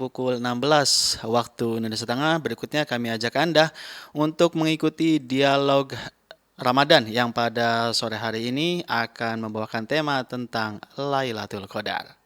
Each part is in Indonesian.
pukul 16 waktu Indonesia Tengah. Berikutnya kami ajak Anda untuk mengikuti dialog Ramadan yang pada sore hari ini akan membawakan tema tentang Lailatul Qadar.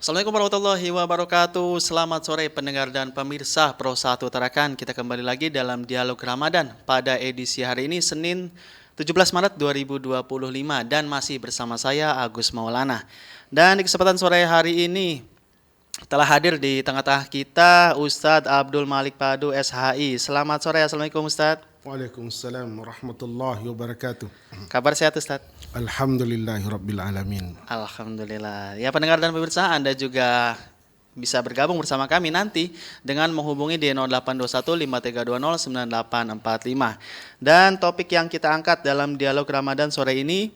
Assalamualaikum warahmatullahi wabarakatuh. Selamat sore pendengar dan pemirsa Pro 1 Tarakan. Kita kembali lagi dalam dialog Ramadan pada edisi hari ini Senin 17 Maret 2025 dan masih bersama saya Agus Maulana. Dan di kesempatan sore hari ini telah hadir di tengah-tengah kita Ustadz Abdul Malik Padu SHI. Selamat sore, Assalamualaikum Ustadz. Waalaikumsalam warahmatullahi wabarakatuh. Kabar sehat Ustadz? Alhamdulillahirabbil alamin. Alhamdulillah. Ya pendengar dan pemirsa, Anda juga bisa bergabung bersama kami nanti dengan menghubungi di 0821 5320 9845. Dan topik yang kita angkat dalam dialog Ramadan sore ini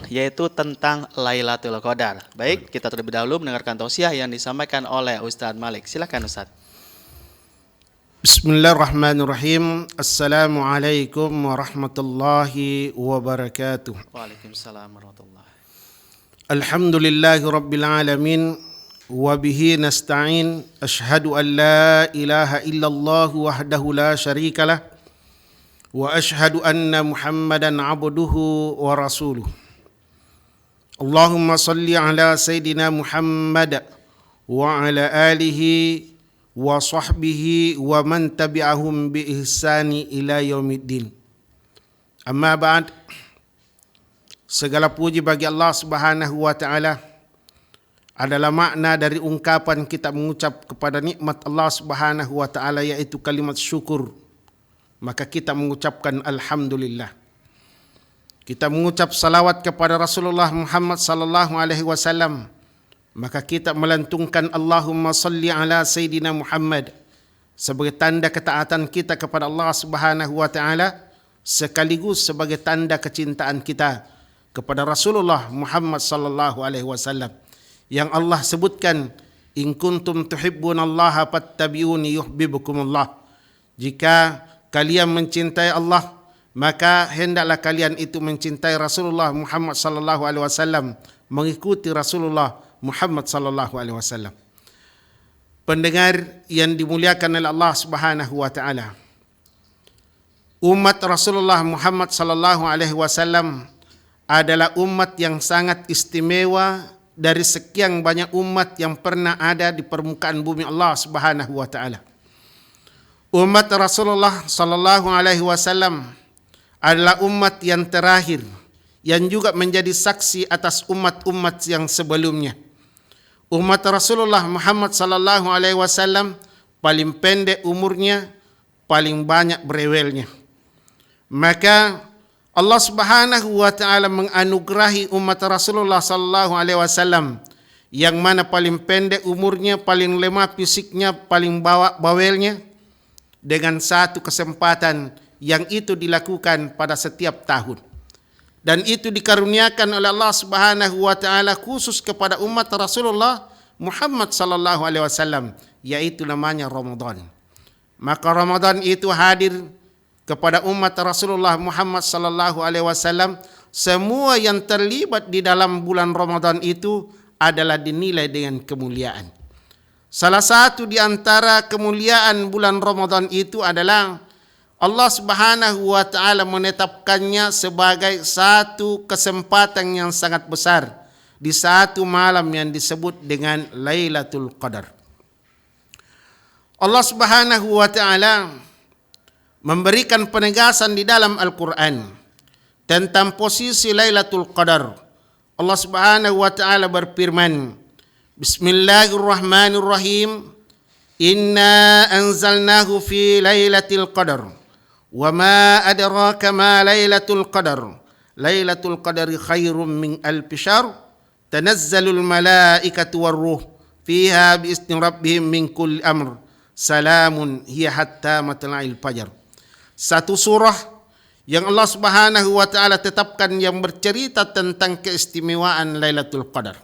yaitu tentang Lailatul Qadar. Baik, kita terlebih dahulu mendengarkan tausiah yang disampaikan oleh Ustadz Malik. Silakan Ustadz. Bismillahirrahmanirrahim. Assalamualaikum warahmatullahi wabarakatuh. Waalaikumsalam warahmatullahi. Alhamdulillahi rabbil alamin. Wabihi nasta'in. Ashhadu an la ilaha illallah wahdahu la syarikalah. Wa ashhadu anna Muhammadan abduhu wa rasuluh. Allahumma salli ala Sayyidina Muhammad wa ala alihi wa sahbihi wa man tabi'ahum bi ihsani ila yaumiddin. Amma ba'd. Segala puji bagi Allah Subhanahu wa taala adalah makna dari ungkapan kita mengucap kepada nikmat Allah Subhanahu wa taala yaitu kalimat syukur. Maka kita mengucapkan alhamdulillah. Kita mengucap salawat kepada Rasulullah Muhammad sallallahu alaihi wasallam. Maka kita melantungkan Allahumma salli ala Sayyidina Muhammad sebagai tanda ketaatan kita kepada Allah Subhanahu wa taala sekaligus sebagai tanda kecintaan kita kepada Rasulullah Muhammad sallallahu alaihi wasallam yang Allah sebutkan in kuntum tuhibbunallaha fattabi'uni yuhibbukumullah. Jika kalian mencintai Allah maka hendaklah kalian itu mencintai Rasulullah Muhammad sallallahu alaihi wasallam, mengikuti Rasulullah Muhammad sallallahu alaihi wasallam. Pendengar yang dimuliakan oleh Allah Subhanahu wa taala. Umat Rasulullah Muhammad sallallahu alaihi wasallam adalah umat yang sangat istimewa dari sekian banyak umat yang pernah ada di permukaan bumi Allah Subhanahu wa taala. Umat Rasulullah sallallahu alaihi wasallam adalah umat yang terakhir yang juga menjadi saksi atas umat-umat yang sebelumnya. Umat Rasulullah Muhammad sallallahu alaihi wasallam paling pendek umurnya, paling banyak berewelnya. Maka Allah Subhanahu wa taala menganugerahi umat Rasulullah sallallahu alaihi wasallam yang mana paling pendek umurnya, paling lemah fisiknya, paling bawelnya dengan satu kesempatan yang itu dilakukan pada setiap tahun. Dan itu dikaruniakan oleh Allah Subhanahu wa taala khusus kepada umat Rasulullah Muhammad sallallahu alaihi wasallam, yaitu namanya Ramadan. Maka Ramadan itu hadir kepada umat Rasulullah Muhammad sallallahu alaihi wasallam. Semua yang terlibat di dalam bulan Ramadan itu adalah dinilai dengan kemuliaan. Salah satu di antara kemuliaan bulan Ramadan itu adalah Allah Subhanahu wa taala menetapkannya sebagai satu kesempatan yang sangat besar di satu malam yang disebut dengan Lailatul Qadar. Allah Subhanahu wa taala memberikan penegasan di dalam Al-Qur'an tentang posisi Lailatul Qadar. Allah Subhanahu wa taala berfirman, Bismillahirrahmanirrahim. Inna anzalnahu fi Lailatul Qadar. Wa ma adraka ma Lailatul Qadar. Lailatul Qadari khairum min alfi syahr. Tanazzalul malaikatu warruh fiha biizni rabbihim min kulli amr. salamun hiya hatta matla'il fajar. Satu surah yang Allah Subhanahu wa taala tetapkan yang bercerita tentang keistimewaan Lailatul Qadar.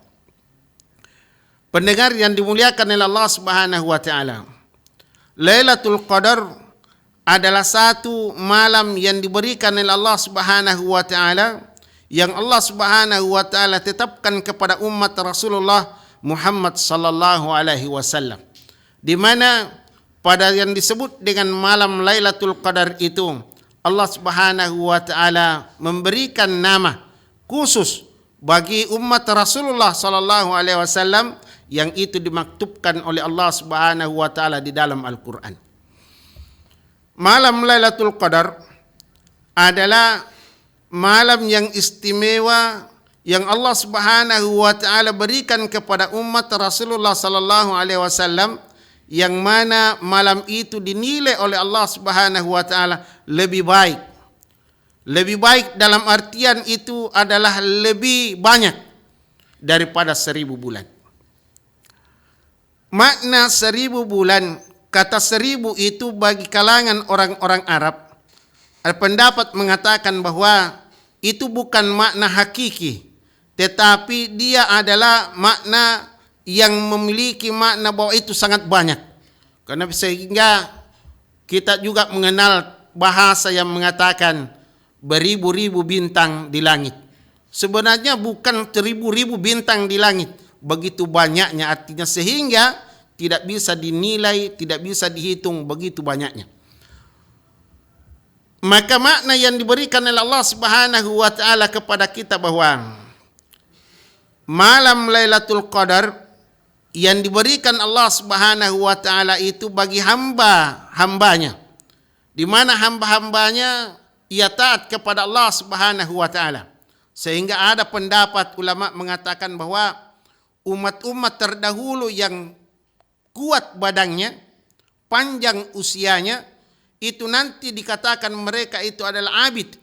Pendengar yang dimuliakan oleh Allah Subhanahu wa taala, Lailatul Qadar adalah satu malam yang diberikan oleh Allah Subhanahu wa taala, yang Allah Subhanahu wa taala tetapkan kepada umat Rasulullah Muhammad sallallahu alaihi wasallam, di mana pada yang disebut dengan malam Lailatul Qadar itu Allah Subhanahu wa taala memberikan nama khusus bagi umat Rasulullah sallallahu alaihi wasallam, yang itu dimaktubkan oleh Allah Subhanahu wa taala di dalam Al-Qur'an. Malam Lailatul Qadar adalah malam yang istimewa yang Allah Subhanahu wa taala berikan kepada umat Rasulullah sallallahu alaihi wasallam, yang mana malam itu dinilai oleh Allah Subhanahu wa taala lebih baik. Lebih baik dalam artian itu adalah lebih banyak daripada 1000 bulan. Makna 1000 bulan, kata 1000 itu bagi kalangan orang-orang Arab, ada pendapat mengatakan bahwa itu bukan makna hakiki, tetapi dia adalah makna yang memiliki makna bahwa itu sangat banyak. Karena sehingga kita juga mengenal bahasa yang mengatakan beribu-ribu bintang di langit. Sebenarnya bukan ribu-ribu bintang di langit, begitu banyaknya, artinya sehingga tidak bisa dinilai, tidak bisa dihitung, begitu banyaknya. Maka makna yang diberikan oleh Allah Subhanahu wa taala kepada kita bahwa malam Lailatul Qadar yang diberikan Allah Subhanahu wa taala itu bagi hamba-hambanya, di mana hamba-hambanya ia taat kepada Allah Subhanahu wa taala. Sehingga ada pendapat ulama mengatakan bahwa umat-umat terdahulu yang kuat badannya, panjang usianya, itu nanti dikatakan mereka itu adalah abid,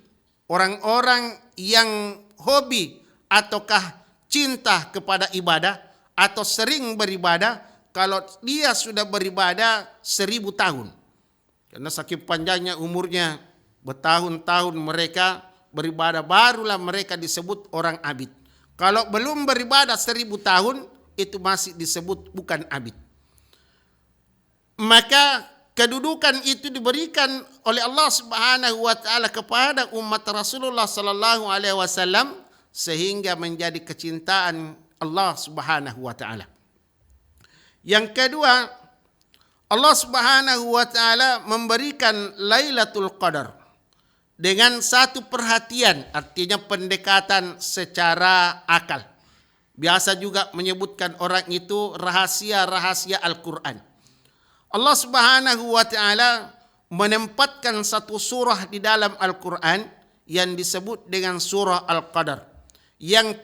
orang-orang yang hobi ataukah cinta kepada ibadah atau sering beribadah. Kalau dia sudah beribadah 1000 tahun, karena saking panjangnya umurnya, bertahun-tahun mereka beribadah, barulah mereka disebut orang abid. Kalau belum beribadah 1000 tahun, itu masih disebut bukan abid. Maka kedudukan itu diberikan oleh Allah Subhanahu wa taala kepada umat Rasulullah sallallahu alaihi wasallam, sehingga menjadi kecintaan Allah Subhanahu wa taala. Yang kedua, Allah Subhanahu wa taala memberikan Lailatul Qadar dengan satu perhatian, artinya pendekatan secara akal. Biasa juga menyebutkan orang itu rahasia-rahasia Al-Qur'an. Allah Subhanahu wa taala menempatkan satu surah di dalam Al-Qur'an yang disebut dengan surah Al-Qadar, yang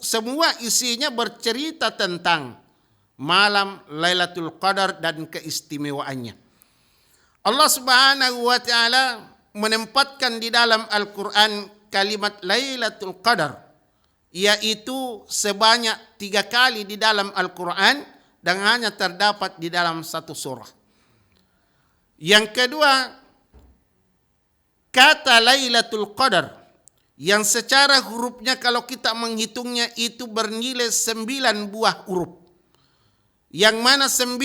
semua isinya bercerita tentang malam Lailatul Qadar dan keistimewaannya. Allah Subhanahu wa taala menempatkan di dalam Al-Qur'an kalimat Lailatul Qadar, yaitu sebanyak 3 kali di dalam Al-Qur'an, dan hanya terdapat di dalam satu surah. Yang kedua, kata Lailatul Qadar yang secara hurufnya kalau kita menghitungnya itu bernilai 9 buah huruf, yang mana 9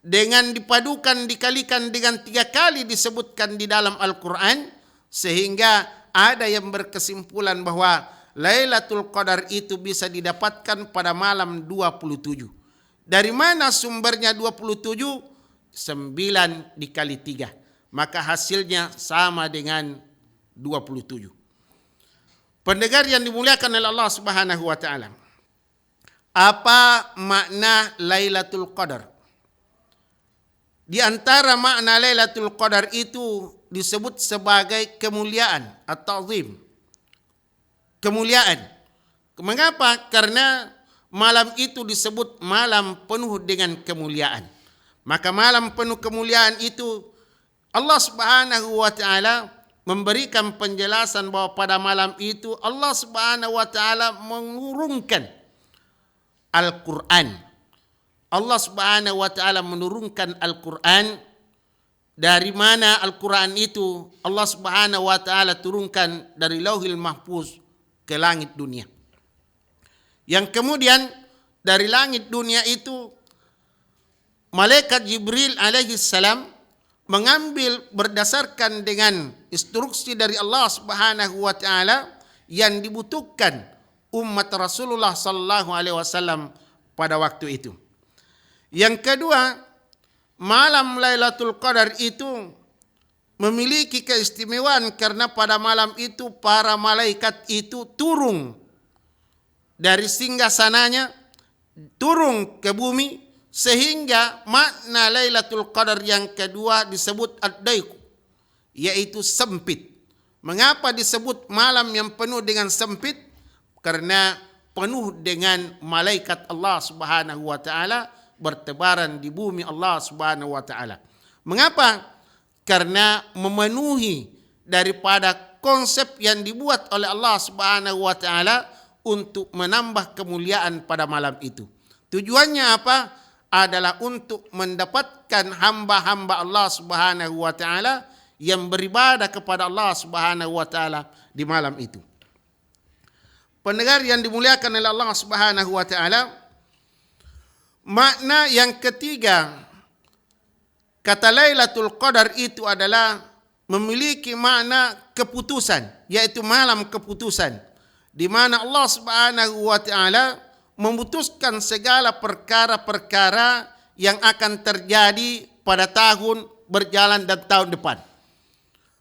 dengan dipadukan dikalikan dengan 3 kali disebutkan di dalam Al-Quran, sehingga ada yang berkesimpulan bahwa Lailatul Qadar itu bisa didapatkan pada malam 27. Dari mana sumbernya 27? 9 dikali 3. Maka hasilnya sama dengan 27. Pendengar yang dimuliakan oleh Allah Subhanahu wa taala, apa makna Lailatul Qadar? Di antara makna Lailatul Qadar itu disebut sebagai kemuliaan atau ta'zim. Kemuliaan. Mengapa? Karena malam itu disebut malam penuh dengan kemuliaan. Maka malam penuh kemuliaan itu Allah Subhanahu wa taala memberikan penjelasan bahwa pada malam itu Allah Subhanahu wa taala mengurungkan Al-Qur'an. Allah Subhanahu wa taala menurunkan Al-Qur'an. Dari mana Al-Quran itu? Allah Subhanahu wa taala turunkan dari Lauhil Mahfuz ke langit dunia. Yang kemudian dari langit dunia itu malaikat Jibril alaihi salam mengambil berdasarkan dengan instruksi dari Allah Subhanahu wa taala yang dibutuhkan umat Rasulullah sallallahu alaihi wasallam pada waktu itu. Yang kedua, malam Lailatul Qadar itu memiliki keistimewaan karena pada malam itu para malaikat itu turun dari singgasananya, turun ke bumi, sehingga makna Lailatul Qadar yang kedua disebut ad-daiq, yaitu sempit. Mengapa disebut malam yang penuh dengan sempit? Karena penuh dengan malaikat Allah Subhanahu wa taala bertebaran di bumi Allah Subhanahu wa taala. Mengapa? Karena memenuhi daripada konsep yang dibuat oleh Allah Subhanahu wa taala untuk menambah kemuliaan pada malam itu. Tujuannya apa? Adalah untuk mendapatkan hamba-hamba Allah Subhanahu wa taala yang beribadah kepada Allah Subhanahu wa taala di malam itu. Pendengar yang dimuliakan oleh Allah Subhanahu wa taala, makna yang ketiga, kata Lailatul Qadar itu adalah memiliki makna keputusan, yaitu malam keputusan, di mana Allah Subhanahu wa taala memutuskan segala perkara-perkara yang akan terjadi pada tahun berjalan dan tahun depan.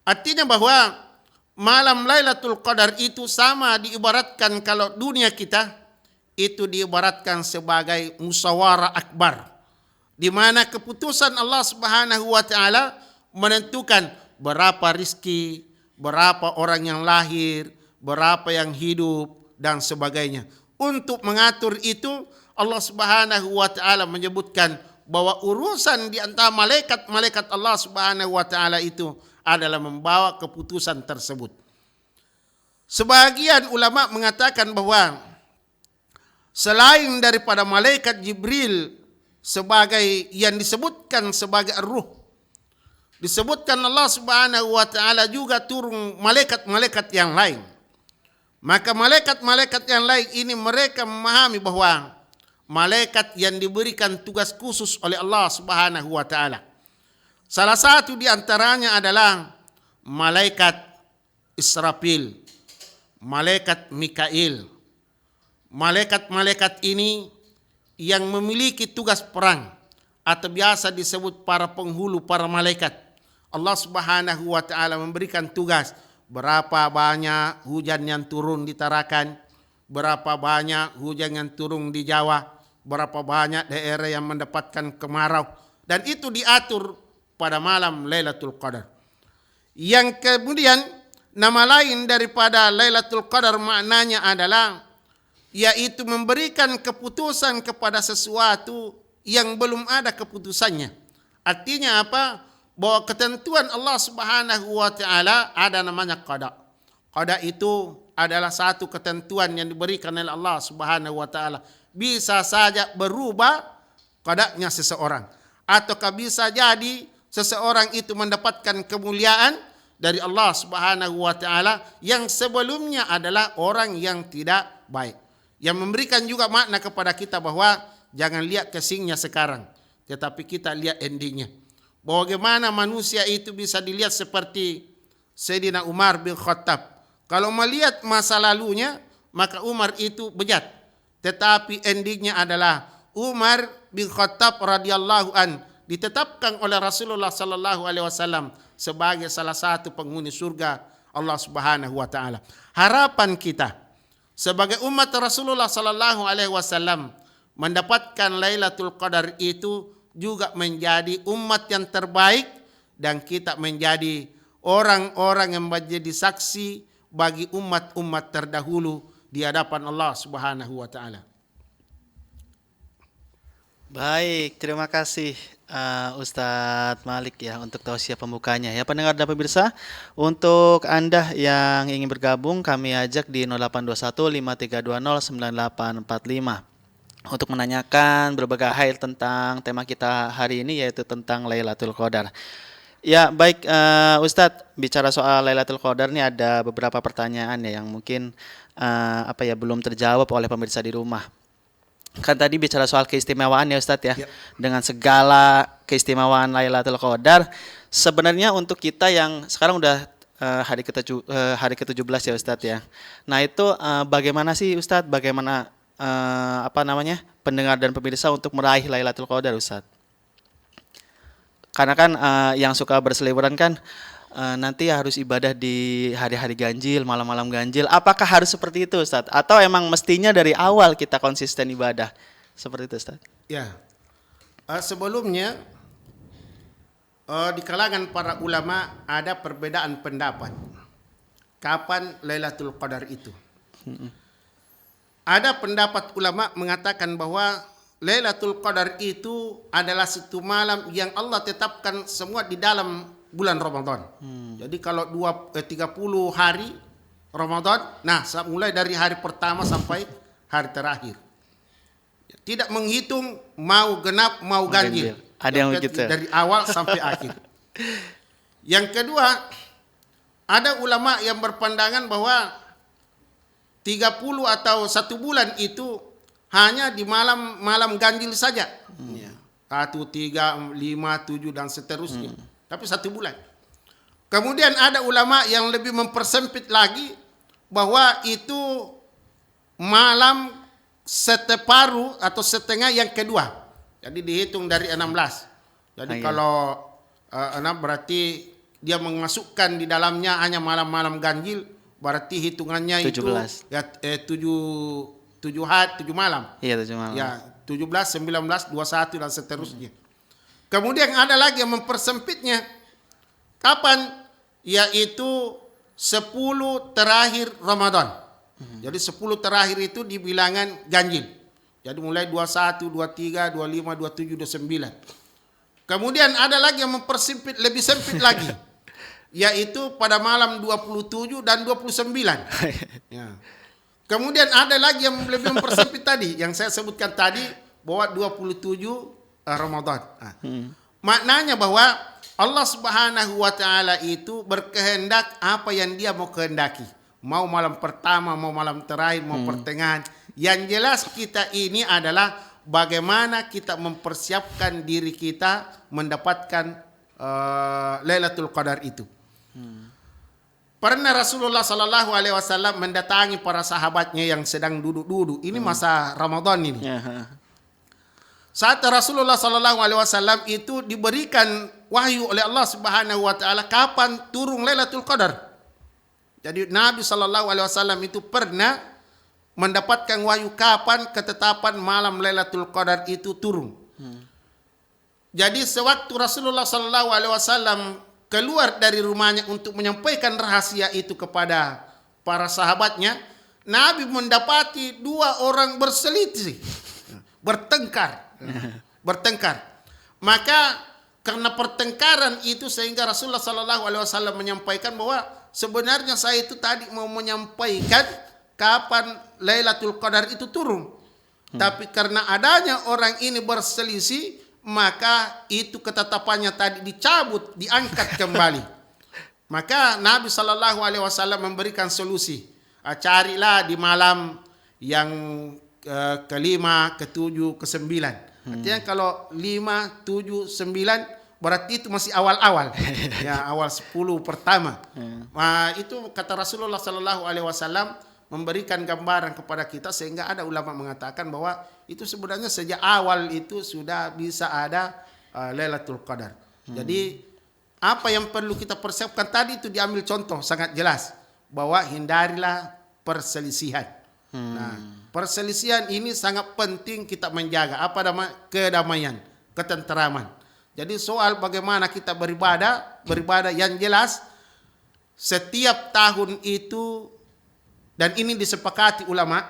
Artinya bahwa malam Lailatul Qadar itu sama diibaratkan kalau dunia kita itu diibaratkan sebagai musyawarah akbar, di mana keputusan Allah Subhanahu wa taala menentukan berapa rizki, berapa orang yang lahir, berapa yang hidup dan sebagainya. Untuk mengatur itu Allah Subhanahu wa taala menyebutkan bahwa urusan di antara malaikat-malaikat Allah Subhanahu wa taala itu adalah membawa keputusan tersebut. Sebagian ulama mengatakan bahwa selain daripada malaikat Jibril sebagai yang disebutkan sebagai ruh, disebutkan Allah Subhanahu wa taala juga turun malaikat-malaikat yang lain. Maka malaikat-malaikat yang lain ini mereka memahami bahwa malaikat yang diberikan tugas khusus oleh Allah Subhanahu wa taala. Salah satu di antaranya adalah malaikat Israfil, malaikat Mikail. Malaikat-malaikat ini yang memiliki tugas perang atau biasa disebut para penghulu, para malaikat. Allah Subhanahu wa taala memberikan tugas berapa banyak hujan yang turun di Tarakan, berapa banyak hujan yang turun di Jawa, berapa banyak daerah yang mendapatkan kemarau, dan itu diatur pada malam Lailatul Qadar. Yang kemudian nama lain daripada Lailatul Qadar maknanya adalah yaitu memberikan keputusan kepada sesuatu yang belum ada keputusannya. Artinya apa? Bahwa ketentuan Allah Subhanahu wa taala ada namanya qada. Qada itu adalah satu ketentuan yang diberikan oleh Allah Subhanahu wa taala. Bisa saja berubah qadanya seseorang, ataukah bisa jadi seseorang itu mendapatkan kemuliaan dari Allah Subhanahu wa taala yang sebelumnya adalah orang yang tidak baik. Yang memberikan juga makna kepada kita bahwa jangan lihat casingnya sekarang, tetapi kita lihat endingnya. Bagaimana manusia itu bisa dilihat seperti Sayyidina Umar bin Khattab. Kalau melihat masa lalunya, maka Umar itu bejat. Tetapi endingnya adalah Umar bin Khattab radhiyallahu an ditetapkan oleh Rasulullah sallallahu alaihi wasallam sebagai salah satu penghuni surga Allah Subhanahu wa taala. Harapan kita sebagai umat Rasulullah sallallahu alaihi wasallam mendapatkan Lailatul Qadar itu juga menjadi umat yang terbaik, dan kita menjadi orang-orang yang menjadi saksi bagi umat-umat terdahulu di hadapan Allah Subhanahu wa taala. Baik, terima kasih Ustadz Malik ya untuk tausiah pembukanya ya. Pendengar dan pemirsa, untuk Anda yang ingin bergabung kami ajak di 0821 5320 9845. untuk menanyakan berbagai hal tentang tema kita hari ini, yaitu tentang Lailatul Qadar. Ya, baik, Ustadz, bicara soal Lailatul Qadar nih ada beberapa pertanyaan ya yang mungkin belum terjawab oleh pemirsa di rumah. Kan tadi bicara soal keistimewaan ya Ustadz ya. Ya. Dengan segala keistimewaan Lailatul Qadar, sebenarnya untuk kita yang sekarang udah hari ke-17 ya Ustadz ya. Nah, itu bagaimana sih Ustadz? Bagaimana pendengar dan pemirsa untuk meraih Lailatul Qadar Ustadz? Karena kan yang suka berseliweran kan nanti harus ibadah di hari-hari ganjil, malam-malam ganjil. Apakah harus seperti itu, Ustadz? Atau emang mestinya dari awal kita konsisten ibadah? Seperti itu, Ustadz. Ya, sebelumnya di kalangan para ulama ada perbedaan pendapat. Kapan Lailatul Qadar itu? Ada pendapat ulama mengatakan bahwa Lailatul Qadar itu adalah satu malam yang Allah tetapkan semua di dalam bulan Ramadan. Jadi kalau 30 hari Ramadan, nah mulai dari hari pertama sampai hari terakhir. Tidak menghitung mau genap mau ganjil. Ada yang begitu. Dari awal sampai akhir. Yang kedua, ada ulama yang berpandangan bahwa 30 atau 1 bulan itu hanya di malam ganjil saja. 1, 3, 5, 7 dan seterusnya. Tapi 1 bulan. Kemudian ada ulama yang lebih mempersempit lagi bahwa itu malam separuh atau setengah yang kedua. Jadi dihitung dari 16. Jadi kalau 6 berarti dia memasukkan di dalamnya hanya malam-malam ganjil, berarti hitungannya 17. Itu ya 7 malam. Iya, 7 malam. Ya, 17, 19, 21 dan seterusnya. Kemudian ada lagi yang mempersempitnya. Kapan? Yaitu 10 terakhir Ramadan. Jadi 10 terakhir itu di bilangan ganjil. Jadi mulai 21, 23, 25, 27, 29. Kemudian ada lagi yang mempersempit, lebih sempit lagi. Yaitu pada malam 27 dan 29. Ya. Kemudian ada lagi yang lebih mempersempit tadi. Yang saya sebutkan tadi bahwa 27 Ramadan. Maknanya bahwa Allah Subhanahu wa taala itu berkehendak apa yang Dia mau kehendaki. Mau malam pertama, mau malam terakhir, mau pertengahan. Yang jelas kita ini adalah bagaimana kita mempersiapkan diri kita mendapatkan Lailatul Qadar itu. Pernah Rasulullah sallallahu alaihi wasallam mendatangi para sahabatnya yang sedang duduk-duduk. Ini masa Ramadan ini. Saat Rasulullah sallallahu alaihi wasallam itu diberikan wahyu oleh Allah Subhanahu wa taala kapan turun Lailatul Qadar. Jadi Nabi sallallahu alaihi wasallam itu pernah mendapatkan wahyu kapan ketetapan malam Lailatul Qadar itu turun. Jadi sewaktu Rasulullah sallallahu alaihi wasallam keluar dari rumahnya untuk menyampaikan rahasia itu kepada para sahabatnya, Nabi mendapati 2 orang berselisih, bertengkar. Maka karena pertengkaran itu sehingga Rasulullah sallallahu alaihi wasallam menyampaikan bahwa sebenarnya saya itu tadi mau menyampaikan kapan Lailatul Qadar itu turun. Tapi karena adanya orang ini berselisih, maka itu ketetapannya tadi dicabut, diangkat kembali. Maka Nabi sallallahu alaihi wasallam memberikan solusi. Carilah di malam yang kelima, ketujuh, kesembilan. Artinya kalau 5, 7, 9 berarti itu masih awal-awal. Ya, awal 10 pertama. Nah, itu kata Rasulullah sallallahu alaihi wasallam memberikan gambaran kepada kita sehingga ada ulama mengatakan bahwa itu sebenarnya sejak awal itu sudah bisa ada Lailatul Qadar. Jadi apa yang perlu kita persiapkan tadi itu diambil contoh sangat jelas bahwa hindarilah perselisihan. Nah, perselisihan ini sangat penting kita menjaga kedamaian, ketenteraman. Jadi soal bagaimana kita beribadah yang jelas setiap tahun itu. Dan ini disepakati ulama,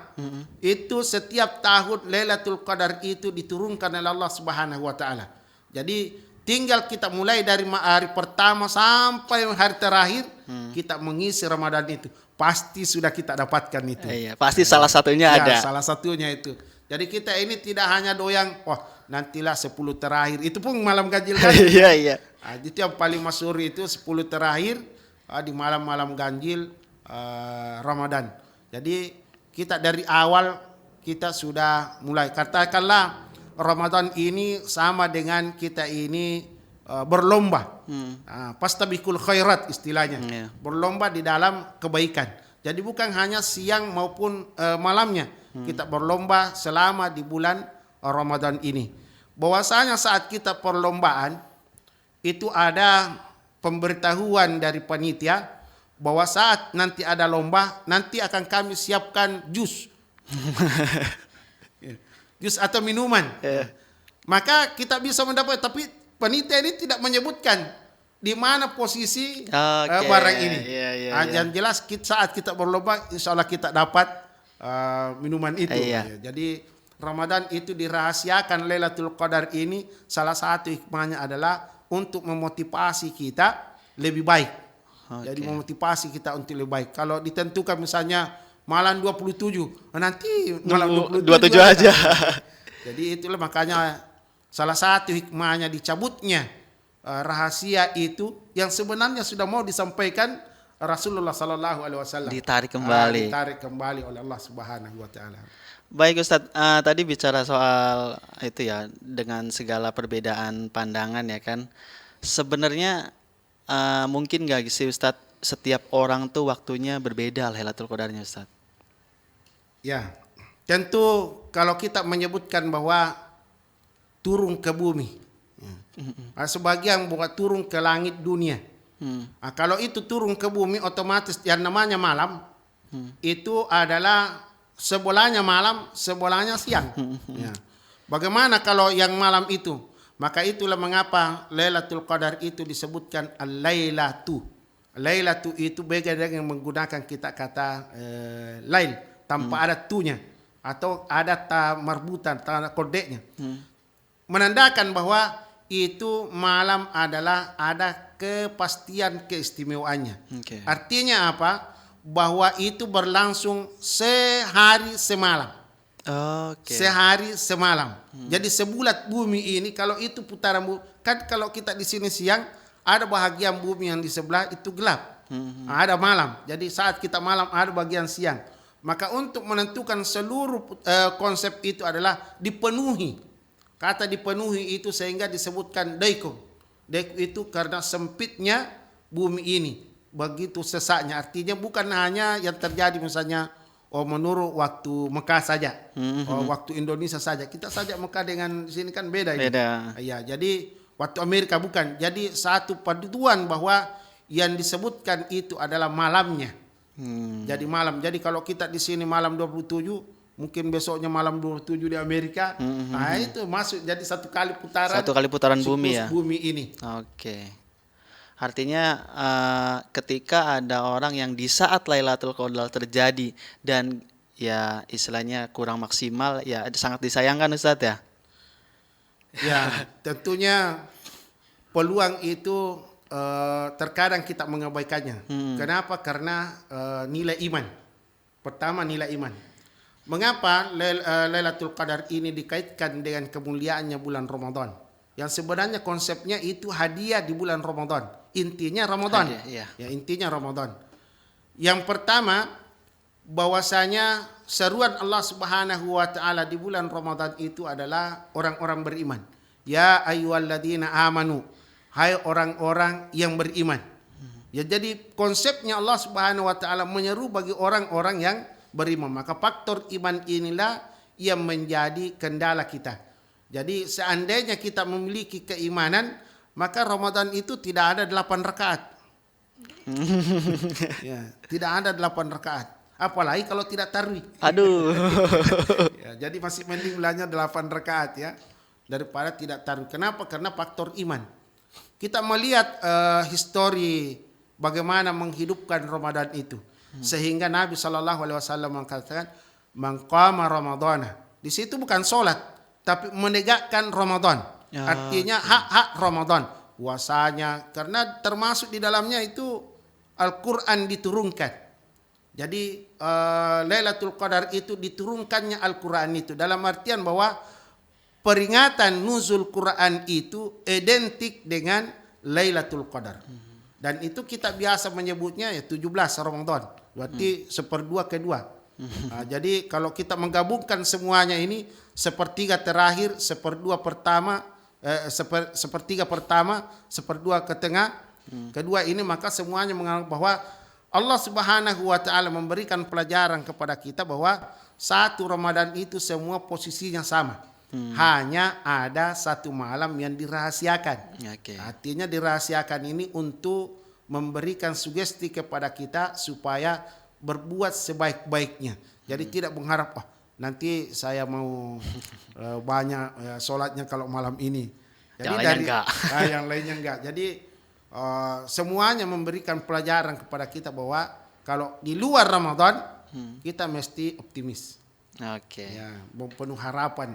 itu setiap tahun Lailatul Qadar itu diturunkan oleh Allah Subhanahu wa taala. Jadi tinggal kita mulai dari hari pertama sampai hari terakhir kita mengisi Ramadan itu. Pasti sudah kita dapatkan itu. Iya, pasti salah satunya ada. Salah satunya itu. Jadi kita ini tidak hanya doyang, wah nantilah 10 terakhir. Itu pun malam ganjil kan. Iya, iya. Itu yang paling masyhur itu 10 terakhir di malam-malam ganjil Ramadan. Jadi kita dari awal kita sudah mulai. Katakanlah Ramadan ini sama dengan kita ini berlomba. Pastabikul khairat istilahnya. Berlomba di dalam kebaikan. Jadi bukan hanya siang maupun malamnya. Kita berlomba selama di bulan Ramadan ini. Bahwasanya saat kita perlombaan itu ada pemberitahuan dari panitia bahwa saat nanti ada lomba, nanti akan kami siapkan jus. Jus atau minuman. Maka kita bisa mendapat, tapi panitia ini tidak menyebutkan di mana posisi barang ini. Yang jelas saat kita berlomba, insya Allah kita dapat minuman itu. Jadi Ramadan itu dirahasiakan Lailatul Qadar ini, salah satu hikmahnya adalah untuk memotivasi kita lebih baik. Jadi memotivasi kita untuk lebih baik. Kalau ditentukan misalnya malam 27, nanti malam 27 aja. Jadi itulah makanya salah satu hikmahnya dicabutnya rahasia itu yang sebenarnya sudah mau disampaikan Rasulullah Sallallahu Alaihi Wasallam. Ditarik kembali. Ditarik kembali oleh Allah Subhanahu Wa Taala. Baik Ustadz, tadi bicara soal itu ya, dengan segala perbedaan pandangan ya kan. Sebenarnya mungkin nggak sih Ustadz, setiap orang tuh waktunya berbeda Lailatul Qadarnya Ustadz? Ya, tentu kalau kita menyebutkan bahwa turun ke bumi, sebagian buat turun ke langit dunia. Kalau itu turun ke bumi, otomatis yang namanya malam itu adalah sebelahnya malam, sebelahnya siang. Bagaimana kalau yang malam itu? Maka itulah mengapa Lailatul Qadar itu disebutkan Al-Lailatu. Lailatu itu beda dengan menggunakan kita kata lail tanpa ada tunya atau ada marbutan tanda kodenya. Menandakan bahwa itu malam adalah ada kepastian keistimewaannya. Artinya apa? Bahwa itu berlangsung sehari semalam. Sehari semalam. Jadi sebulat bumi ini kalau itu putaran bumi, kan kalau kita di sini siang ada bahagian bumi yang di sebelah itu gelap. Ada malam. Jadi saat kita malam ada bagian siang. Maka untuk menentukan seluruh konsep itu adalah dipenuhi. Kata dipenuhi itu sehingga disebutkan daikum. Daikum itu karena sempitnya bumi ini. Begitu sesaknya. Artinya bukan hanya yang terjadi misalnya menurut waktu Mekah saja. Waktu Indonesia saja. Kita saja Mekah dengan di sini kan beda. Beda. Ya, jadi waktu Amerika bukan. Jadi satu paduan bahwa yang disebutkan itu adalah malamnya. Jadi malam. Jadi kalau kita di sini malam 27, mungkin besoknya malam 27 di Amerika. Nah itu masuk jadi satu kali putaran bumi ya. Bumi ini. Artinya ketika ada orang yang di saat Lailatul Qadar terjadi dan ya istilahnya kurang maksimal, ya sangat disayangkan Ustadz ya. Ya, tentunya peluang itu terkadang kita mengabaikannya. Kenapa? Karena nilai iman. Pertama nilai iman. Mengapa Lailatul Qadar ini dikaitkan dengan kemuliaannya bulan Ramadan? Yang sebenarnya konsepnya itu hadiah di bulan Ramadan. Intinya Ramadan. Ya, intinya Ramadan. Yang pertama, bahwasanya seruan Allah Subhanahu wa taala di bulan Ramadan itu adalah orang-orang beriman. Ya ayyuhalladzina amanu, hai orang-orang yang beriman. Ya, jadi konsepnya Allah Subhanahu wa taala menyeru bagi orang-orang yang beriman. Maka faktor iman inilah yang menjadi kendala kita. Jadi seandainya kita memiliki keimanan, maka Ramadan itu tidak ada 8 rakaat. Ya, tidak ada 8 rakaat. Apalagi kalau tidak tarawih. Aduh. Ya, jadi masih mending belanja 8 rakaat ya daripada tidak tarawih. Kenapa? Karena faktor iman. Kita melihat histori bagaimana menghidupkan Ramadan itu. Sehingga Nabi SAW mengatakan, "Man qama Ramadana." Di situ bukan sholat, tapi menegakkan Ramadan. Artinya hak-hak Ramadan. Puasanya, karena termasuk di dalamnya itu Al-Quran diturunkan. Jadi Lailatul Qadar itu diturunkannya Al-Quran itu dalam artian bahwa peringatan nuzul Quran itu identik dengan Lailatul Qadar. Dan itu kita biasa menyebutnya ya 17 Ramadan. Berarti seperdua kedua. Jadi kalau kita menggabungkan semuanya ini sepertiga terakhir, seperdua pertama, sepertiga pertama, seperdua ke tengah, kedua ini, maka semuanya menganggap bahwa Allah Subhanahu wa taala memberikan pelajaran kepada kita bahwa satu Ramadan itu semua posisinya sama. Hanya ada satu malam yang dirahasiakan. Oke. Artinya dirahasiakan ini untuk memberikan sugesti kepada kita supaya berbuat sebaik-baiknya. Jadi tidak mengharap nanti saya mau banyak sholatnya kalau malam ini. Jadi yang lainnya enggak. Jadi semuanya memberikan pelajaran kepada kita bahwa kalau di luar Ramadan kita mesti optimis. Oke. Ya, penuh harapan.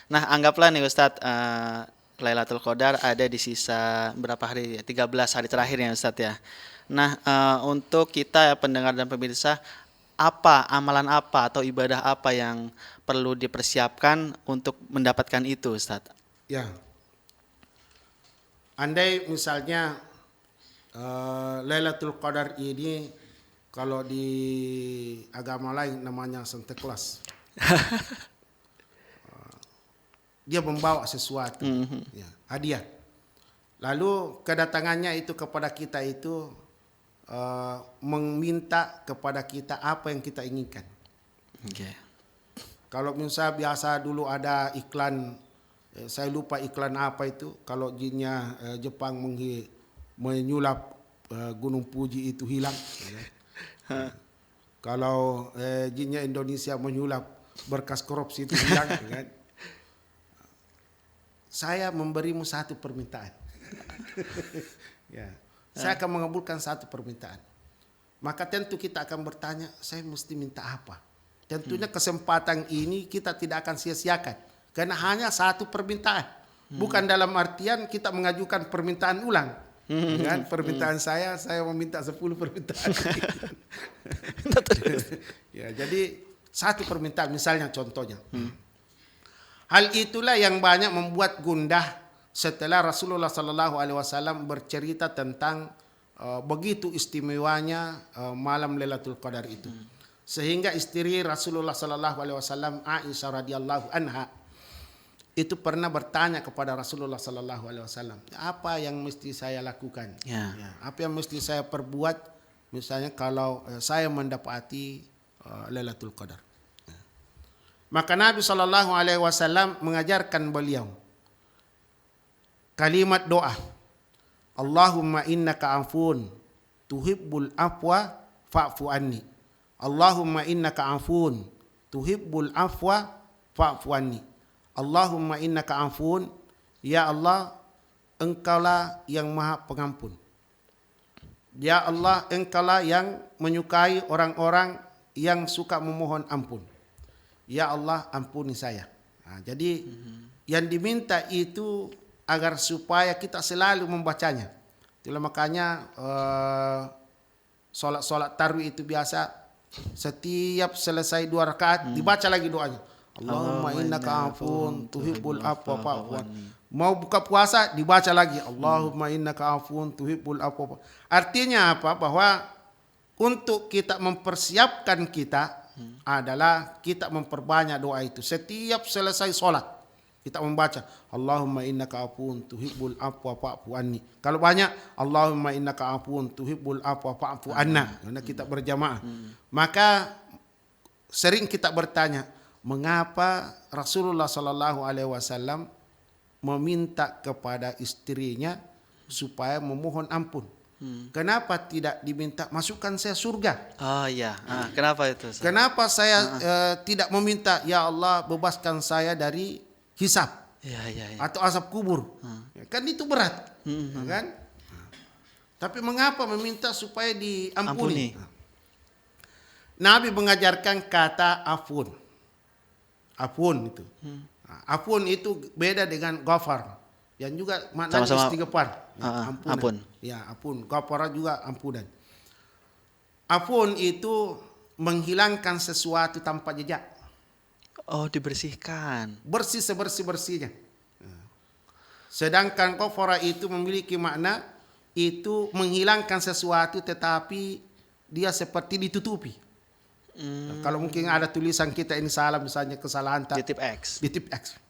Nah, anggaplah nih Ustadz, Lailatul Qadar ada di sisa berapa hari? 13 hari terakhir ya Ustadz ya. Nah, untuk kita pendengar dan pemirsa, apa amalan apa atau ibadah apa yang perlu dipersiapkan untuk mendapatkan itu Ustadz? Ya. Andai misalnya Lailatul Qadar ini kalau di agama lain namanya Santa Claus. Dia membawa sesuatu, ya, hadiah. Lalu kedatangannya itu kepada kita itu meminta kepada kita apa yang kita inginkan. Okay. Kalau misalnya biasa dulu ada iklan, saya lupa iklan apa itu, kalau jinnya Jepang menyulap Gunung Fuji itu hilang. Kalau jinnya Indonesia menyulap berkas korupsi itu hilang. Kan? Saya memberimu satu permintaan. Ya. Saya akan mengabulkan satu permintaan. Maka tentu kita akan bertanya, saya mesti minta apa? Tentunya kesempatan ini kita tidak akan sia-siakan. Karena hanya satu permintaan. Bukan dalam artian kita mengajukan permintaan ulang. Dengan permintaan saya meminta 10 permintaan. Ya, jadi satu permintaan, misalnya contohnya. Hal itulah yang banyak membuat gundah setelah Rasulullah SAW bercerita tentang begitu istimewanya malam Lailatul Qadar itu. Sehingga istri Rasulullah SAW, Aisyah radhiyallahu anha, itu pernah bertanya kepada Rasulullah SAW, apa yang mesti saya lakukan? Ya, apa yang mesti saya perbuat? Misalnya kalau saya mendapati Lailatul Qadar. Maka Nabi SAW mengajarkan beliau kalimat doa, Allahumma innaka afun tuhibbul afwa fa'fu anni. Allahumma innaka afun tuhibbul afwa fa'fu anni. Allahumma innaka afun, ya Allah, engkaulah yang maha pengampun. Ya Allah, engkaulah yang menyukai orang-orang yang suka memohon ampun. Ya Allah, ampuni saya. Nah, jadi yang diminta itu agar supaya kita selalu membacanya. Itulah makanya solat tarawih itu biasa setiap selesai 2 rakaat dibaca lagi doanya. Allahumma innaka afun tuhibbul afwa fa'fu anni. Mau buka puasa dibaca lagi Allahumma innaka afun tuhibbul afwa. Artinya apa? Bahwa untuk kita mempersiapkan kita adalah kita memperbanyak doa itu. Setiap selesai solat kita membaca Allahumma innaka afun tuhibbul afwa fa'fu anni. Kalau banyak Allahumma innaka afun tuhibbul afwa fa'fu anna. Karena kita berjamaah. Maka sering kita bertanya, mengapa Rasulullah SAW meminta kepada istrinya supaya memohon ampun? Kenapa tidak diminta masukkan saya surga? Oh iya, kenapa itu? Kenapa saya tidak meminta, ya Allah bebaskan saya dari hisab atau azab kubur? Kan itu berat, kan? Tapi mengapa meminta supaya diampuni? Nabi mengajarkan kata afun. Afun itu. Afun itu beda dengan ghafar. Yang juga maknanya istighfar. Ampunan. Ampun. Ya, ampun. Ghafara juga ampunan. Afun itu menghilangkan sesuatu tanpa jejak. Oh, dibersihkan. Bersih sebersih-bersihnya. Sedangkan ghafara itu memiliki makna itu menghilangkan sesuatu tetapi dia seperti ditutupi. Kalau mungkin ada tulisan kita ini salah, misalnya kesalahan Di tip X. di tip X.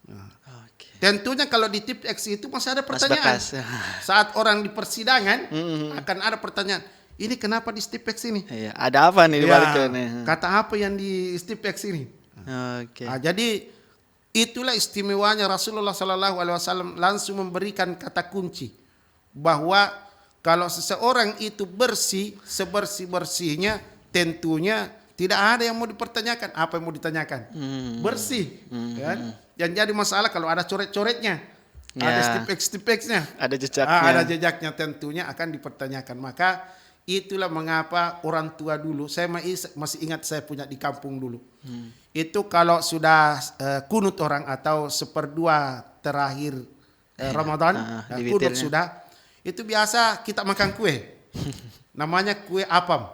Oke. Tentunya kalau di tip X itu masih ada Mas pertanyaan. bekas. Saat orang di persidangan akan ada pertanyaan. Ini kenapa di tip X ini? Iya, ada apa nih di baliknya nih? Kata apa yang di tip X ini? Oke. Jadi itulah istimewanya Rasulullah Sallallahu Alaihi Wasallam langsung memberikan kata kunci bahwa kalau seseorang itu bersih sebersih-bersihnya, tentunya tidak ada yang mau dipertanyakan. Apa yang mau ditanyakan? Bersih, kan? Yang jadi masalah kalau ada coret-coretnya, ada stip-X-nya, Ada jejaknya. ada jejaknya, tentunya akan dipertanyakan. Maka itulah mengapa orang tua dulu, saya masih ingat saya punya di kampung dulu. Itu kalau sudah kunut orang atau seperdua terakhir Ramadan, kunut sudah, itu biasa kita makan kue. Namanya kue apam.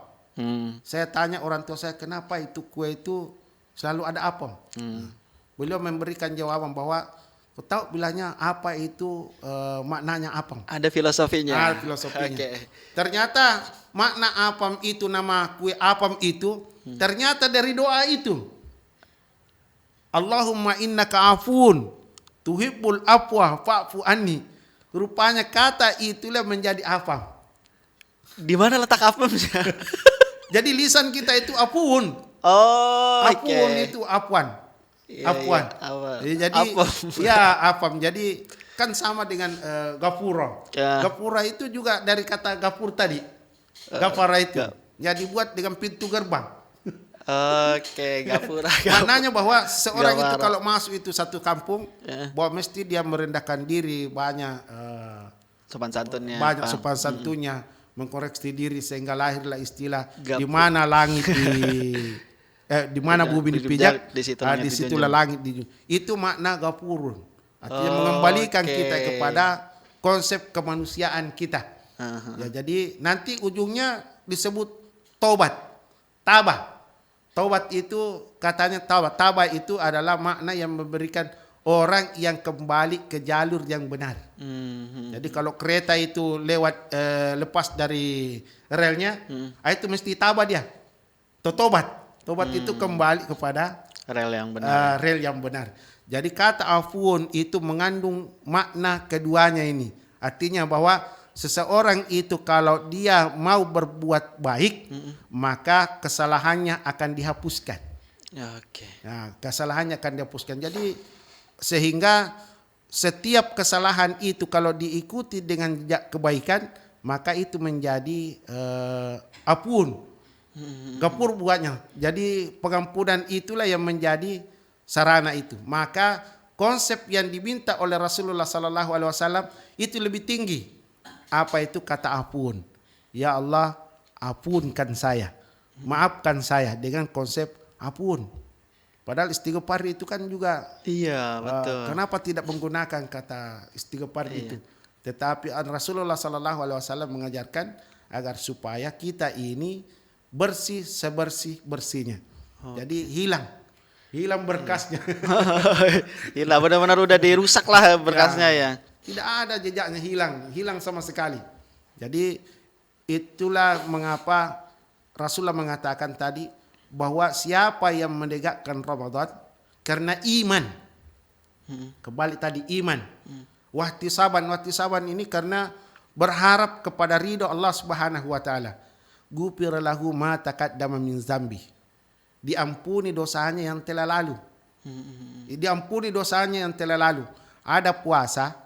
Saya tanya orang tua saya, kenapa itu kue itu selalu ada apam? Beliau memberikan jawaban bahwa kau tahu bilangnya apa itu maknanya apam. Ada filosofinya. Filosofinya. Oke. Ternyata makna apam itu, nama kue apam itu ternyata dari doa itu. Allahumma innaka afun tuhibbul afwa fa'fu anni. Rupanya kata itulah menjadi apam. Di mana letak apamnya? Jadi lisan kita itu apun. Oh, Apun itu apuan. Iya, Apuan. iya, Jadi apam. ya apam. Jadi kan sama dengan gapura. Ya. Gapura itu juga dari kata gapur tadi. Gapara itu. Ya dibuat dengan pintu gerbang. Oke, gapura. Maknanya bahwa seorang itu Gapara. kalau masuk itu satu kampung, bahwa mesti dia merendahkan diri, banyak Sopan santunnya. banyak paham. sopan santunnya, mengkoreksi diri sehingga lahirlah istilah Gapur. di mana langit di mana bumi dipijak, di situ di situlah langit dijunjung. Itu makna gapurun. Artinya mengembalikan kita kepada konsep kemanusiaan kita. Ya, jadi nanti ujungnya disebut taubat, tabah. Taubat itu katanya tabah itu adalah makna yang memberikan orang yang kembali ke jalur yang benar. Jadi kalau kereta itu lewat lepas dari relnya, itu mesti tabah dia. Tobat. Tobat itu kembali kepada Rel yang benar. rel yang benar. Jadi kata afuun itu mengandung makna keduanya ini. Artinya bahwa seseorang itu kalau dia mau berbuat baik, maka kesalahannya akan dihapuskan. Oke. Nah, kesalahannya akan dihapuskan. Jadi sehingga setiap kesalahan itu kalau diikuti dengan kebaikan, maka itu menjadi apun. Gapur buatnya. Jadi pengampunan itulah yang menjadi sarana itu. Maka konsep yang diminta oleh Rasulullah Sallallahu Alaihi Wasallam itu lebih tinggi. Apa itu kata ampun? Ya Allah, ampunkan saya, maafkan saya, dengan konsep ampun. Padahal istighfar itu kan juga Iya, betul. kenapa tidak menggunakan kata istighfar itu? Tetapi Rasulullah Sallallahu Alaihi Wasallam mengajarkan agar supaya kita ini bersih sebersih-bersihnya. Jadi hilang berkasnya. Gila, benar-benar udah dirusak lah berkasnya ya. Tidak ada jejaknya, hilang sama sekali. Jadi itulah mengapa Rasulullah mengatakan tadi bahwa siapa yang menegakkan Ramadan karena iman. Kembali tadi iman. Wahtisaban ini karena berharap kepada ridho Allah Subhanahu wa taala. Ghufira lahu ma taqaddama min zambi. Diampuni dosanya yang telah lalu. Diampuni dosanya yang telah lalu. Ada puasa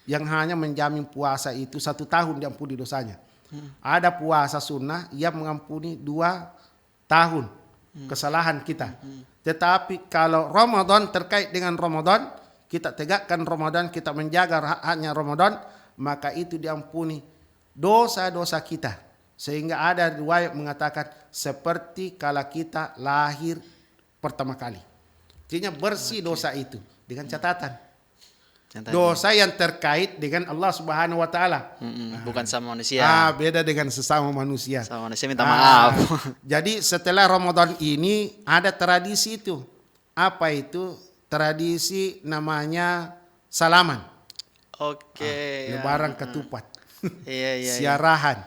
yang hanya menjamin puasa itu 1 tahun diampuni dosanya. Ada puasa sunnah yang mengampuni 2 tahun kesalahan kita. Tetapi kalau Ramadan, terkait dengan Ramadan, kita tegakkan Ramadan, kita menjaga haknya Ramadan, maka itu diampuni dosa-dosa kita. Sehingga ada riwayat mengatakan seperti kala kita lahir pertama kali. Artinya bersih dosa itu dengan catatan. Yang tadi. Dosa yang terkait dengan Allah Subhanahu wa taala. Bukan sama manusia. Beda dengan sesama manusia. Sama manusia minta maaf. Jadi setelah Ramadan ini ada tradisi itu. Apa itu? Tradisi namanya salaman. Oke. Lebaran ketupat. Iya. Siarahan.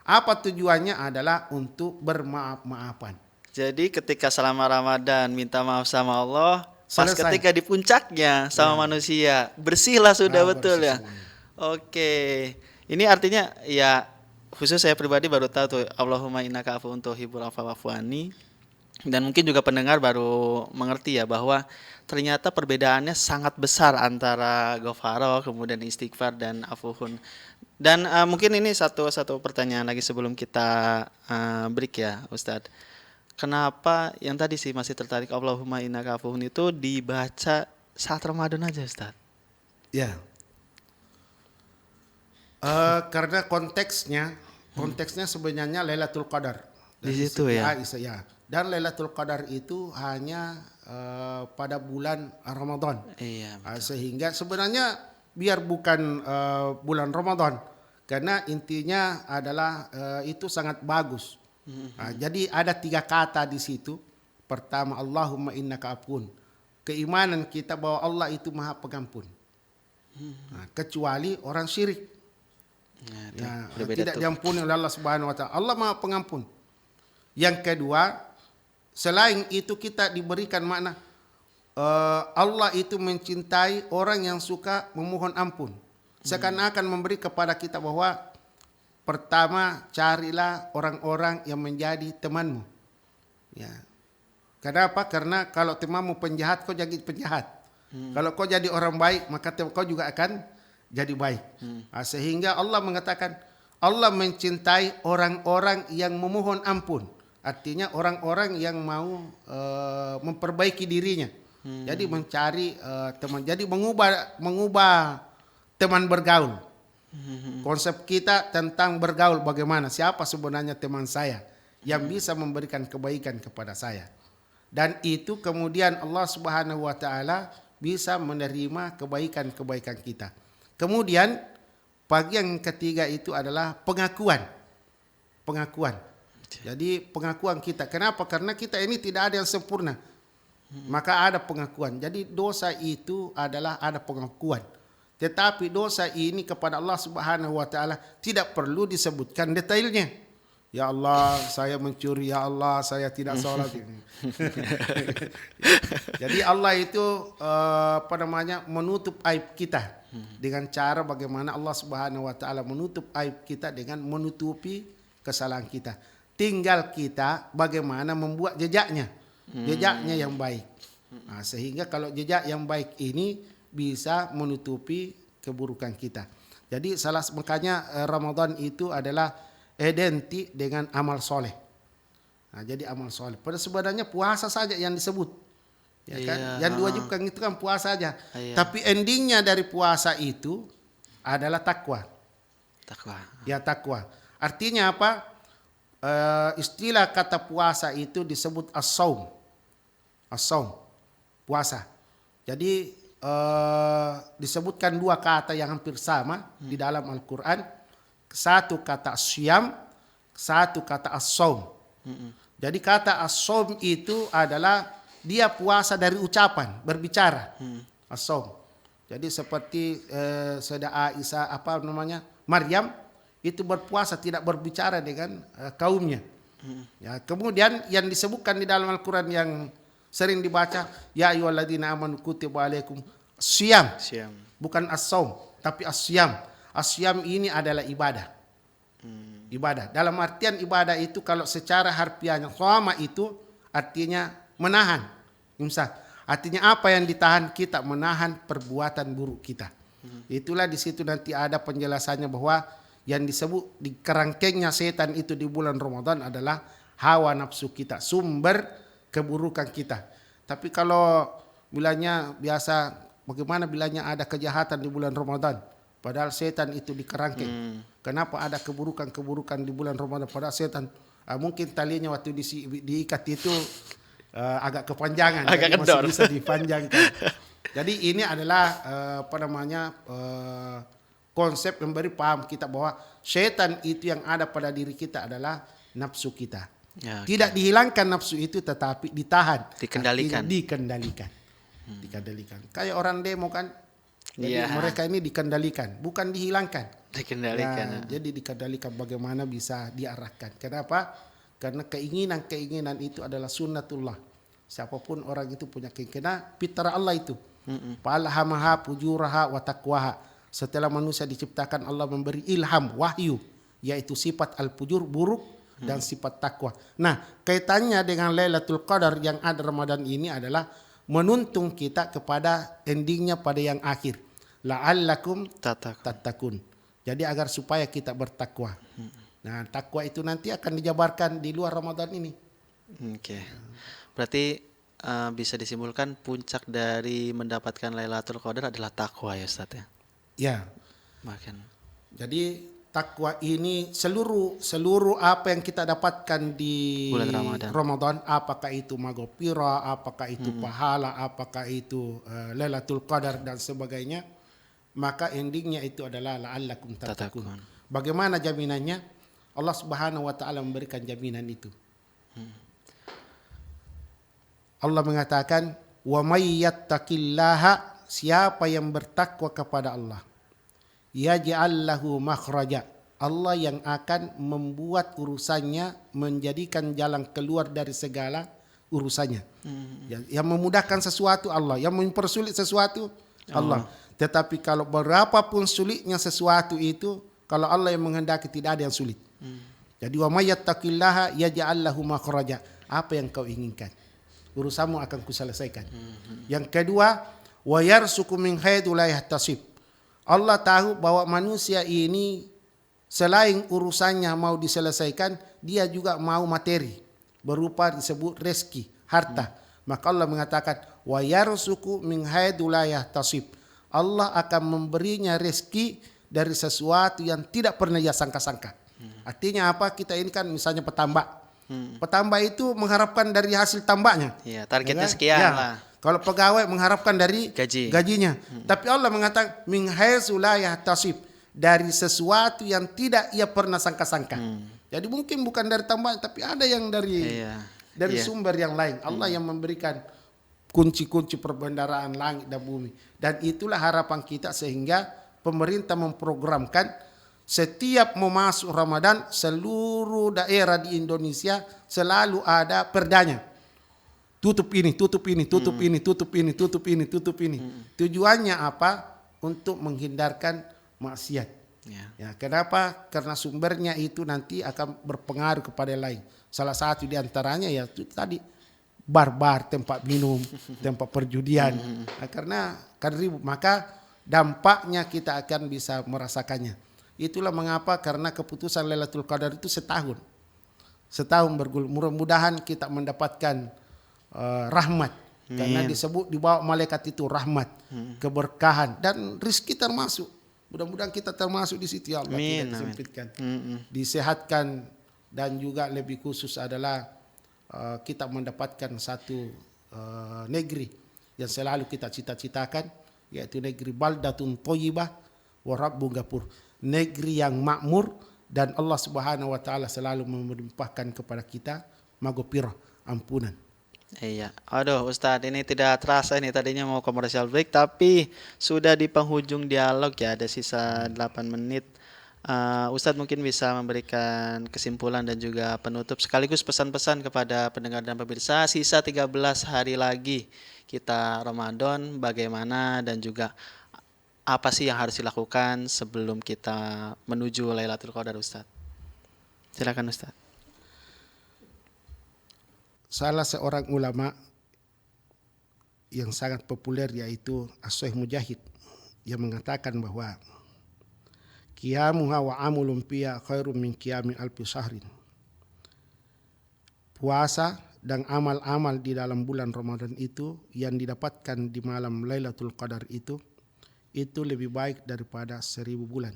Apa tujuannya adalah untuk bermaaf-maafan. Jadi ketika selama Ramadan minta maaf sama Allah, pas Selesai. ketika di puncaknya sama manusia, bersihlah sudah betul bersih ya. Oke. Ini artinya ya khusus saya pribadi baru tahu tuh Allahumma innaka afuwun tuhibbul afwa wa'fu anni. Dan mungkin juga pendengar baru mengerti ya bahwa ternyata perbedaannya sangat besar antara ghafara kemudian istighfar dan afuhun. Dan mungkin ini satu pertanyaan lagi sebelum kita break ya Ustadz. Kenapa yang tadi sih masih tertarik Allahumma innaka afuwun itu dibaca saat Ramadan aja Ustadz? Ya. Karena konteksnya sebenarnya Lailatul Qadar. Di situ ya. Ya. Dan Lailatul Qadar itu hanya pada bulan Ramadan. Iya. Sehingga sebenarnya biar bukan bulan Ramadan, karena intinya adalah itu sangat bagus. Jadi ada 3 kata di situ. Pertama, Allahumma innaka afuwun. Keimanan kita bahwa Allah itu Maha Pengampun. Kecuali orang syirik. Tidak diampuni oleh Allah Subhanahu wa taala. Allah Maha Pengampun. Yang kedua, selain itu kita diberikan makna Allah itu mencintai orang yang suka memohon ampun. Seakan-akan memberi kepada kita bahwa pertama, carilah orang-orang yang menjadi temanmu. Ya. Kenapa? Karena kalau temanmu penjahat, kau jadi penjahat. Kalau kau jadi orang baik, maka kau juga akan jadi baik. Sehingga Allah mengatakan, Allah mencintai orang-orang yang memohon ampun. Artinya orang-orang yang mau memperbaiki dirinya. Jadi mencari teman. Jadi mengubah teman bergaul. Konsep kita tentang bergaul bagaimana, siapa sebenarnya teman saya yang bisa memberikan kebaikan kepada saya. Dan itu kemudian Allah Subhanahu wa taala bisa menerima kebaikan-kebaikan kita. Kemudian bagian ketiga itu adalah pengakuan. Jadi pengakuan kita. Kenapa? Karena kita ini tidak ada yang sempurna. Maka ada pengakuan. Jadi dosa itu adalah ada pengakuan. Tetapi dosa ini kepada Allah Subhanahu wa taala tidak perlu disebutkan detailnya. Ya Allah, saya mencuri. Ya Allah, saya tidak sholat. Jadi Allah itu menutup aib kita dengan cara bagaimana Allah Subhanahu wa taala menutup aib kita dengan menutupi kesalahan kita. Tinggal kita bagaimana membuat jejaknya yang baik. Sehingga kalau jejak yang baik ini bisa menutupi keburukan kita. Jadi makanya Ramadan itu adalah identik dengan amal soleh. Jadi amal soleh. Pada sebenarnya puasa saja yang disebut, ya kan? Yang diwajibkan itu kan puasa saja. Tapi endingnya dari puasa itu adalah takwa. Takwa. Artinya apa? Istilah kata puasa itu disebut as-saum. Puasa. Jadi disebutkan 2 kata yang hampir sama di dalam Al-Quran. Satu kata syam, satu kata as-saum. Jadi kata as-saum itu adalah dia puasa dari ucapan, berbicara. As-saum. Jadi seperti Sayyidah Aisyah Maryam itu berpuasa tidak berbicara dengan kaumnya. Ya, kemudian yang disebutkan di dalam Al-Quran yang sering dibaca, ya ayyuhalladzina amanu kutiba alaikum syiyam. Bukan as-saum, tapi as-syiyam. As-syiyam ini adalah ibadah. Ibadah. Dalam artian ibadah itu kalau secara harfiahnya shoma itu artinya menahan. Imsak. Artinya apa yang ditahan kita, menahan perbuatan buruk kita. Itulah di situ nanti ada penjelasannya bahwa yang disebut di kerangkengnya setan itu di bulan Ramadan adalah hawa nafsu kita, sumber keburukan kita. Tapi kalau bilanya biasa, bagaimana bilanya ada kejahatan di bulan Ramadan? Padahal setan itu di kerangkeng. Kenapa ada keburukan-keburukan di bulan Ramadan? Padahal setan mungkin talinya waktu diikat itu agak kepanjangan, agak jadi masih bisa dipanjangkan. Jadi ini adalah konsep memberi paham kita bahwa syaitan itu yang ada pada diri kita adalah nafsu kita. Ya, oke. Tidak dihilangkan nafsu itu tetapi ditahan. Dikendalikan. Artinya dikendalikan. Dikendalikan. Kayak orang demo kan. Jadi Iya. mereka ini dikendalikan, bukan dihilangkan. Dikendalikan. Jadi dikendalikan bagaimana bisa diarahkan. Kenapa? Karena keinginan itu adalah sunnatullah. Siapapun orang itu punya keinginan, fitrah Allah itu. Falhamaha fujuraha wa taqwaha. Setelah manusia diciptakan, Allah memberi ilham, wahyu, yaitu sifat al-fujur, buruk, dan sifat takwa. Nah, kaitannya dengan Lailatul Qadar yang ada Ramadan ini adalah menuntun kita kepada endingnya pada yang akhir. La'allakum tattaqun. Jadi agar supaya kita bertakwa. Nah, takwa itu nanti akan dijabarkan di luar Ramadan ini. Oke. Berarti bisa disimpulkan puncak dari mendapatkan Lailatul Qadar adalah takwa ya Ustaz ya. Ya. Bahkan. Jadi takwa ini seluruh apa yang kita dapatkan di Bulan Ramadan. apakah itu maghfirah, apakah itu pahala, apakah itu Lailatul Qadar dan sebagainya, maka endingnya itu adalah la'allakum tattaqun. Bagaimana jaminannya? Allah Subhanahu wa taala memberikan jaminan itu. Allah mengatakan, "Wa may yattaqillaha", siapa yang bertakwa kepada Allah, yaj'al lahu makhraja, Allah yang akan membuat urusannya, menjadikan jalan keluar dari segala urusannya. Yang memudahkan sesuatu Allah, yang mempersulit sesuatu Allah. Tetapi kalau berapapun sulitnya sesuatu itu, kalau Allah yang menghendaki tidak ada yang sulit. Jadi wa may yattaqillaha yaj'al lahu makhraja. Apa yang kau inginkan, urusanmu akan kuselesaikan. Yang kedua, wa yarsuku min haitsu la yahtasib. Allah tahu bahwa manusia ini selain urusannya mau diselesaikan, dia juga mau materi berupa disebut rezeki, harta. Maka Allah mengatakan wa yarsuku min haitsu la yahtasib. Allah akan memberinya rezeki dari sesuatu yang tidak pernah ia sangka-sangka. Artinya apa? Kita ini kan misalnya petambak. Petambak itu mengharapkan dari hasil tambaknya. Iya, targetnya Ya kan? sekian Ya. lah. Kalau pegawai mengharapkan dari gajinya. Tapi Allah mengatakan min haitsu la yahtasib, dari sesuatu yang tidak ia pernah sangka-sangka. Jadi mungkin bukan dari tambak, tapi ada yang dari sumber yang lain. Allah yang memberikan kunci-kunci perbendaharaan langit dan bumi. Dan itulah harapan kita sehingga pemerintah memprogramkan setiap mau masuk Ramadan, seluruh daerah di Indonesia selalu ada perdanya. Tutup ini, tutup ini, tutup ini, tutup ini, tutup ini, tutup ini. Tujuannya apa? Untuk menghindarkan maksiat. Ya, kenapa? Karena sumbernya itu nanti akan berpengaruh kepada lain. Salah satu di antaranya ya itu tadi bar-bar, tempat minum, tempat perjudian. Nah, karena ribut, maka dampaknya kita akan bisa merasakannya. Itulah mengapa, karena keputusan Lailatul Qadar itu setahun bergulir. Mudah-mudahan kita mendapatkan rahmat. Karena disebut di bawah malaikat itu rahmat, keberkahan dan rezeki termasuk. Mudah-mudahan kita termasuk di situ ya Allah. Tidak disempitkan, disehatkan, dan juga lebih khusus adalah kita mendapatkan satu negeri yang selalu kita cita-citakan, yaitu negeri baldatun thayyibah wa rabbun ghafur. Negeri yang makmur dan Allah Subhanahu wa taala selalu melimpahkan kepada kita maghfirah, ampunan. Iya, aduh Ustadz, ini tidak terasa ini tadinya mau commercial break tapi sudah di penghujung dialog ya, ada sisa 8 menit. Ustadz mungkin bisa memberikan kesimpulan dan juga penutup sekaligus pesan-pesan kepada pendengar dan pemirsa. Sisa 13 hari lagi kita Ramadan, bagaimana dan juga apa sih yang harus dilakukan sebelum kita menuju Lailatul Qadar, Ustadz? Silakan Ustadz. Salah seorang ulama yang sangat populer yaitu As-Syaikh Mujahid yang mengatakan bahwa qiyamuha wa amulun fiha khairum min qiyami alfi syahrin. Puasa dan amal-amal di dalam bulan Ramadan itu yang didapatkan di malam Lailatul Qadar itu lebih baik daripada 1000 bulan.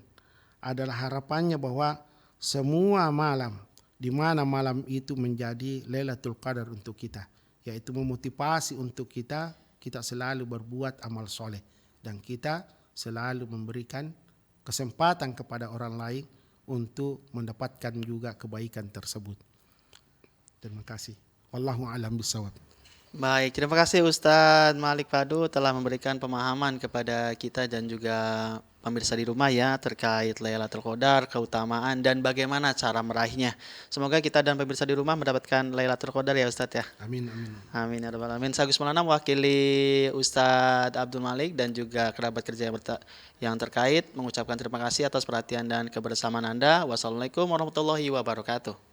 Adalah harapannya bahwa semua malam, di mana malam itu menjadi Lailatul Qadar untuk kita, yaitu memotivasi untuk kita kita selalu berbuat amal soleh dan kita selalu memberikan kesempatan kepada orang lain untuk mendapatkan juga kebaikan tersebut. Terima kasih. Wallahu a'lam bishawab. Baik, terima kasih Ustadz Malik Fadu telah memberikan pemahaman kepada kita dan juga pemirsa di rumah ya terkait Lailatul Qadar, keutamaan dan bagaimana cara meraihnya. Semoga kita dan pemirsa di rumah mendapatkan Lailatul Qadar ya Ustadz ya. Amin amin. Amin ya rabbal alamin. Saya Gus Maulana mewakili Ustadz Abdul Malik dan juga kerabat kerja yang terkait mengucapkan terima kasih atas perhatian dan kebersamaan Anda. Wassalamualaikum warahmatullahi wabarakatuh.